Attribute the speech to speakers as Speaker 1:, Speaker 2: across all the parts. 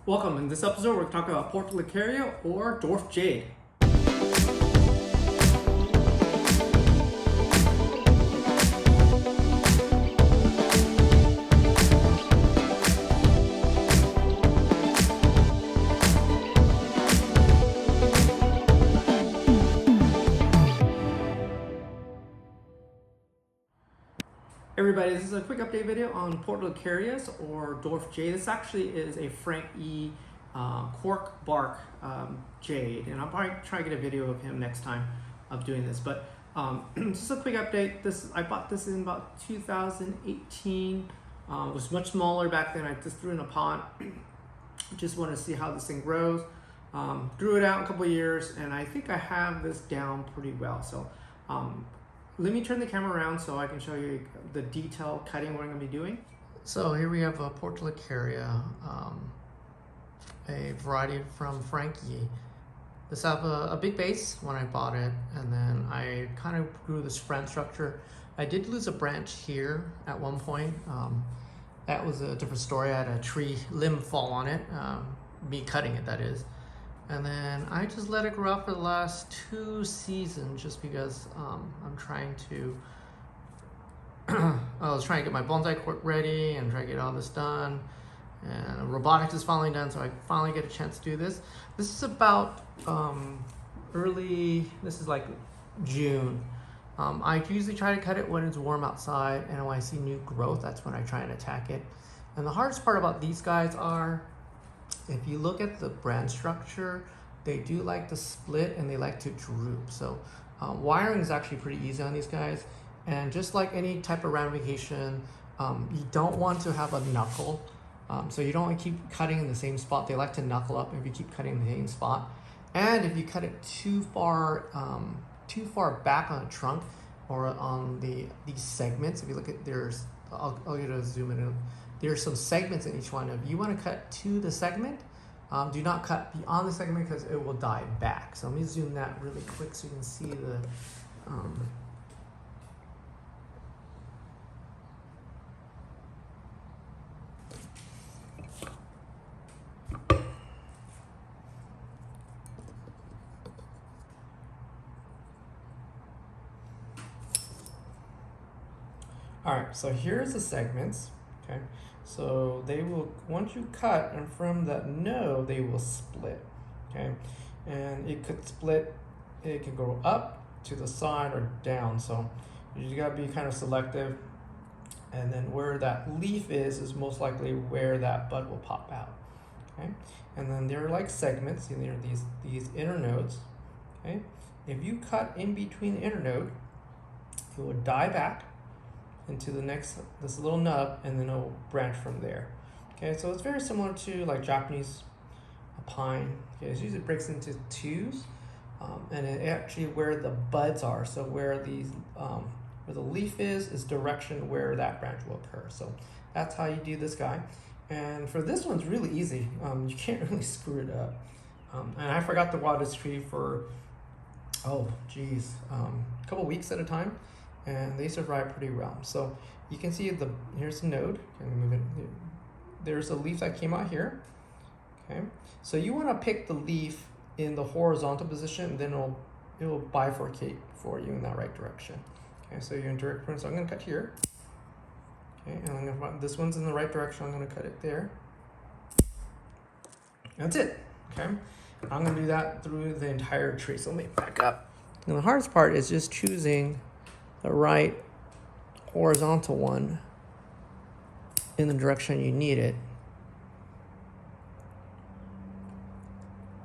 Speaker 1: Welcome. In this episode, we're talking about Portulacaria or Dwarf Jade. Everybody, this is a quick update video on Portulacarias or Dwarf Jade. This actually is a Frank E. cork bark jade, and I'll probably try to get a video of him next time of doing this. But just a quick update. I bought this in about 2018. It was much smaller back then. I just threw it in a pot. Just wanted to see how this thing grows. Grew it out a couple of years, and I think I have this down pretty well. So let me turn the camera around so I can show you the detailed cutting we're going to be doing. So here we have a Portulacaria, a variety from Frank E. This have a big base when I bought it, and then I kind of grew this friend structure. I did lose a branch here at one point. That was a different story. I had a tree limb fall on it, me cutting it, that is. And then I just let it grow up for the last 2 seasons just because I'm trying to, I was trying to get my bonsai court ready and try to get all this done. And robotics is finally done, so I finally get a chance to do this. This is about this is like June. I usually try to cut it when it's warm outside, and when I see new growth, that's when I try and attack it. And the hardest part about these guys are, if you look at the brand structure, they do like to split and they like to droop. So wiring is actually pretty easy on these guys. And just like any type of ramification, you don't want to have a knuckle. So you don't want to keep cutting in the same spot. They like to knuckle up if you keep cutting in the same spot. And if you cut it too far back on the trunk or on these segments, if you look at I'll get a zoom in. There's some segments in each one. If you want to cut to the segment, do not cut beyond the segment because it will die back. So let me zoom that really quick so you can see the All right, so here's the segments. Okay, so they will, once you cut, and from that node, they will split. Okay, and it could split, it can go up to the side or down. So you gotta be kind of selective. And then where that leaf is most likely where that bud will pop out. Okay, and then there are like segments, and there are these inner nodes. Okay, if you cut in between the inner node, it will die back into this little nub, and then it'll branch from there. Okay, so it's very similar to like Japanese pine. Okay, it usually breaks into twos, and it actually where the buds are. So where the leaf is direction where that branch will occur. So that's how you do this guy. And for this one's really easy. You can't really screw it up. And I forgot to water this tree for a couple weeks at a time. And they survive pretty well. So you can see here's the node. Move it. There's a leaf that came out here. Okay, so you want to pick the leaf in the horizontal position, and then it will bifurcate for you in that right direction. Okay, so you're in direct print. So I'm going to cut here. Okay, and I'm going to find this one's in the right direction. I'm going to cut it there. That's it. Okay, I'm going to do that through the entire tree. So let me back up. And the hardest part is just choosing the right horizontal one in the direction you need it.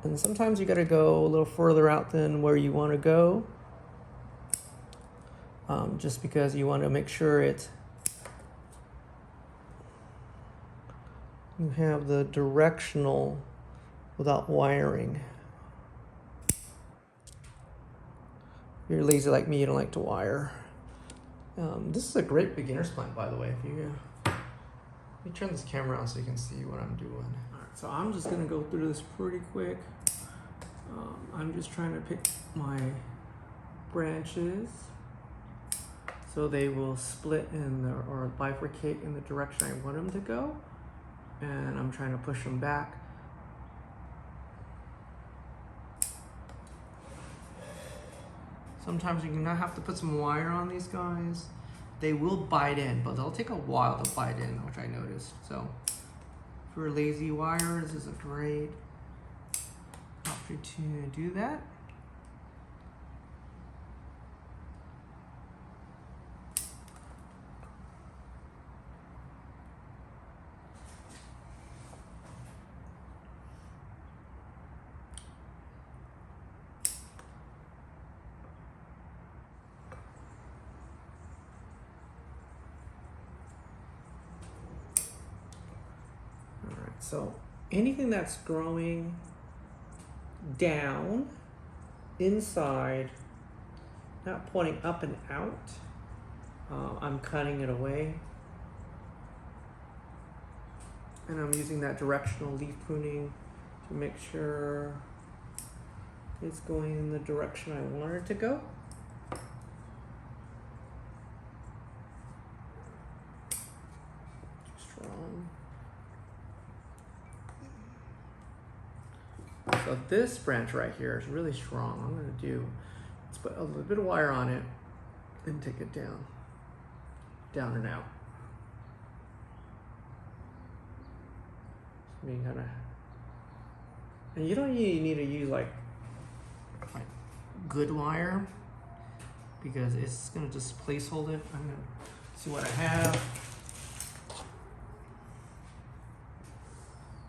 Speaker 1: And sometimes you got to go a little further out than where you want to go, just because you want to make sure you have the directional without wiring. If you're lazy like me, you don't like to wire. This is a great beginner's plant, by the way. Let me turn this camera on so you can see what I'm doing. All right, so I'm just gonna go through this pretty quick. I'm just trying to pick my branches so they will split or bifurcate in the direction I want them to go. And I'm trying to push them back. Sometimes you're gonna have to put some wire on these guys. They will bite in, but they'll take a while to bite in, which I noticed. So for lazy wires, this is a great opportunity to do that. So anything that's growing down, inside, not pointing up and out, I'm cutting it away. And I'm using that directional leaf pruning to make sure it's going in the direction I want it to go. Strong. So this branch right here is really strong. I'm going to do, let's put a little bit of wire on it and take it down, down and out. So being kind of, and you don't need to use like good wire because it's going to just placehold it. I'm going to see what I have.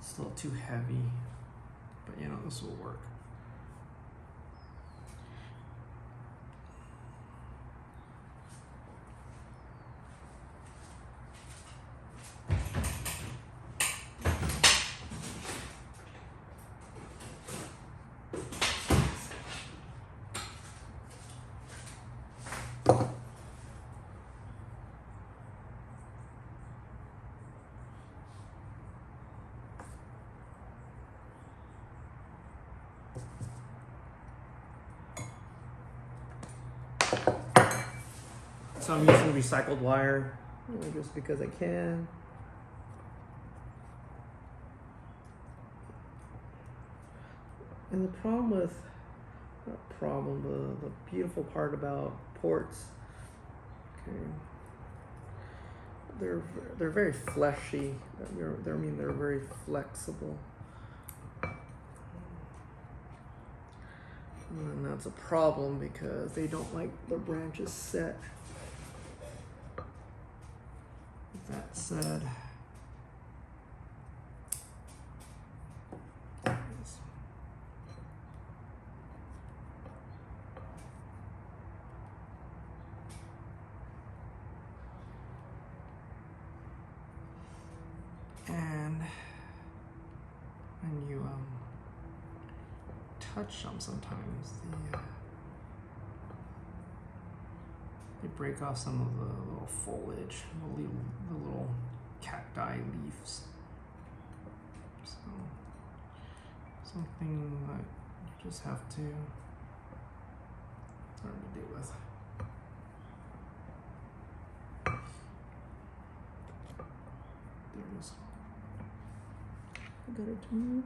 Speaker 1: Still too heavy. But you know, this will work. So I'm using recycled wire, just because I can. And the problem with, the beautiful part about ports, okay, they're very fleshy. They're very flexible. And that's a problem because they don't like the branches set. That said, and when you touch them, sometimes they break off some of the little foliage, the little cacti leaves. So something that you just have to learn to deal with. There it is. I got it to move.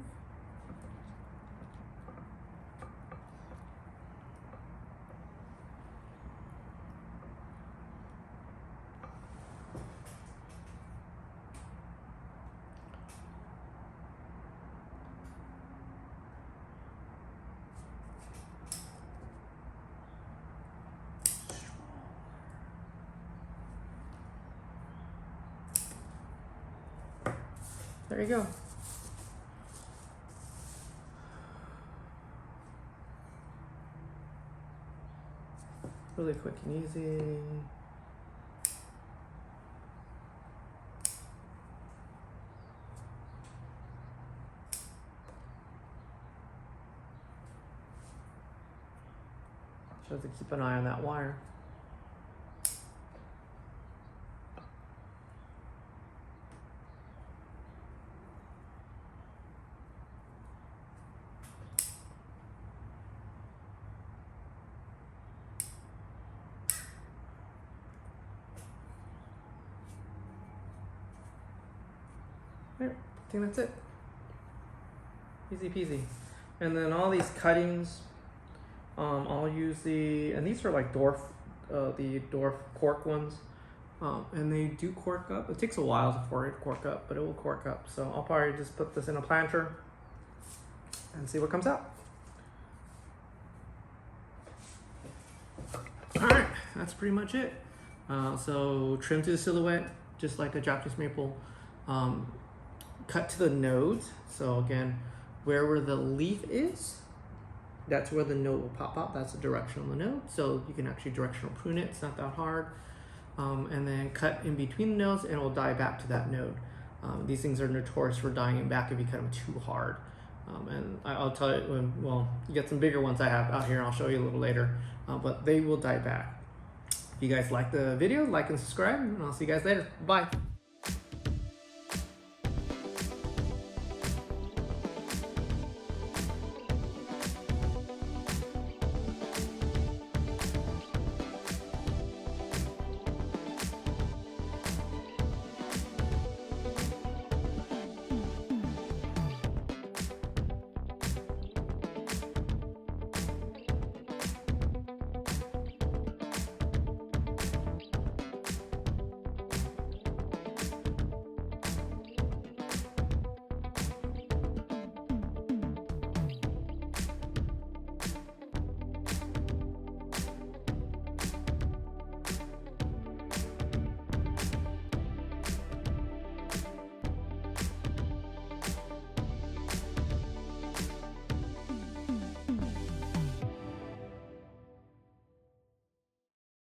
Speaker 1: There you go. Really quick and easy. Just have to keep an eye on that wire. Right, I think that's it. Easy peasy. And then all these cuttings, I'll use and these are like the Dwarf cork ones. And they do cork up. It takes a while for it to cork up, but it will cork up. So I'll probably just put this in a planter and see what comes out. All right, that's pretty much it. So trim to the silhouette, just like a Japanese maple. Cut to the nodes. So again, where the leaf is, that's where the node will pop out. That's the direction on the node. So you can actually directional prune it. It's not that hard. And then cut in between the nodes and it will die back to that node. These things are notorious for dying back if you cut them too hard. And I'll tell you, well, you get some bigger ones I have out here and I'll show you a little later, but they will die back. If you guys like the video, like and subscribe, and I'll see you guys later. Bye.